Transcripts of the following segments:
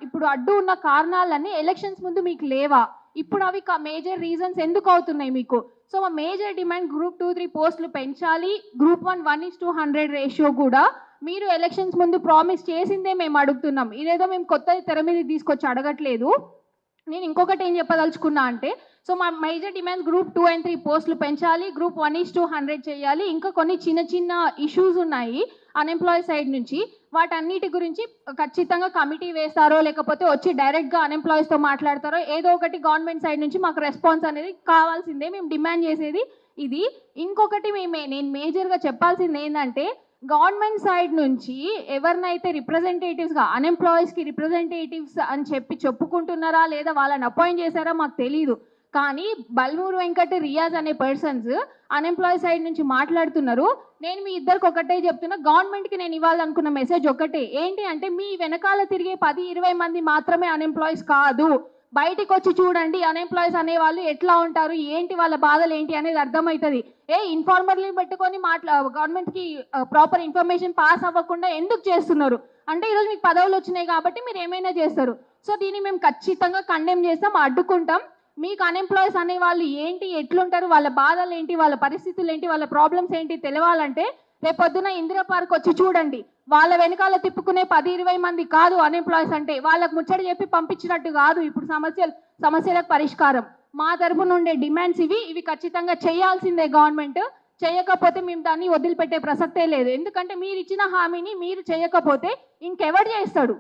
ఇప్పుడు అడ్డు ఉన్న కారణాలన్నీ ఎలక్షన్స్ ముందు మీకు లేవా? ఇప్పుడు అవి మేజర్ రీజన్స్ ఎందుకు అవుతున్నాయి మీకు? సో మా మేజర్ డిమాండ్ గ్రూప్ 2, 3 పోస్టులు పెంచాలి. గ్రూప్ 1 1:100 రేషియో కూడా మీరు ఎలక్షన్స్ ముందు ప్రామిస్ చేసిందే మేము అడుగుతున్నాం. ఇదేదో మేము కొత్తది తెర మీదకి తీసుకొచ్చి అడగట్లేదు. నేను ఇంకొకటి ఏం చెప్పదలుచుకున్నా అంటే, సో మా మేజర్ డిమాండ్స్ గ్రూప్ 2 అండ్ 3 పోస్టులు పెంచాలి. గ్రూప్ 1:100 చేయాలి. ఇంకా కొన్ని చిన్న చిన్న ఇష్యూస్ ఉన్నాయి అన్‌ఎంప్లాయీ సైడ్ నుంచి. వాటన్నిటి గురించి ఖచ్చితంగా కమిటీ వేస్తారో, లేకపోతే వచ్చి డైరెక్ట్‌గా అన్‌ఎంప్లాయీస్‌తో మాట్లాడతారో, ఏదో ఒకటి గవర్నమెంట్ సైడ్ నుంచి మాకు రెస్పాన్స్ అనేది కావాల్సిందే. మేము డిమాండ్ చేసేది ఇది. ఇంకొకటి నేను మేజర్‌గా చెప్పాల్సింది ఏందంటే, గవర్నమెంట్ సైడ్ నుంచి ఎవరినైతే రిప్రజెంటేటివ్స్‌గా అన్‌ఎంప్లాయీస్‌కి రిప్రజెంటేటివ్స్ అని చెప్పుకుంటున్నారా, లేదా వాళ్ళని అపాయింట్ చేశారా మాకు తెలీదు. కానీ బల్మూరు వెంకట్, రియాజ్ అనే పర్సన్స్ అన్‌ఎంప్లాయీ సైడ్ నుంచి మాట్లాడుతున్నారు. నేను మీ ఇద్దరికి ఒకటే చెప్తున్నా, గవర్నమెంట్‌కి నేను ఇవ్వాలనుకున్న మెసేజ్ ఒకటే. ఏంటి అంటే, మీ వెనకాల తిరిగే 10, 20 మంది మాత్రమే అన్‌ఎంప్లాయీస్ కాదు. బయటికి వచ్చి చూడండి అన్‌ఎంప్లాయీస్ అనేవాళ్ళు ఎట్లా ఉంటారు, ఏంటి వాళ్ళ బాధలు ఏంటి అనేది అర్థమవుతుంది. ఇన్ఫార్మర్ని పెట్టుకొని గవర్నమెంట్కి ప్రాపర్ ఇన్ఫర్మేషన్ పాస్ అవ్వకుండా ఎందుకు చేస్తున్నారు అంటే, ఈరోజు మీకు పదవులు వచ్చినాయి కాబట్టి మీరు ఏమైనా చేస్తారు. సో దీన్ని మేము ఖచ్చితంగా కండెమ్ చేస్తాం, అడ్డుకుంటాం. మీకు అన్‌ఎంప్లాయీస్ అనే వాళ్ళు ఏంటి, ఎట్లుంటారు, వాళ్ళ బాధలు ఏంటి, వాళ్ళ పరిస్థితులు ఏంటి, వాళ్ళ ప్రాబ్లమ్స్ ఏంటి తెలవాలంటే రేపొద్దున ఇందిరా పార్క్ వచ్చి చూడండి. వాళ్ళ వెనకాల తిప్పుకునే 10, 20 మంది కాదు అన్‌ఎంప్లాయీస్ అంటే. వాళ్ళకు ముచ్చట చెప్పి పంపించినట్టు కాదు ఇప్పుడు సమస్యలకు పరిష్కారం. మా తరపున ఉండే డిమాండ్స్ ఇవి ఖచ్చితంగా చేయాల్సిందే గవర్నమెంట్. చేయకపోతే మేము దాన్ని వదిలిపెట్టే ప్రసక్తే లేదు. ఎందుకంటే మీరు ఇచ్చిన హామీని మీరు చేయకపోతే ఇంకెవరు చేస్తాడు?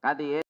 అది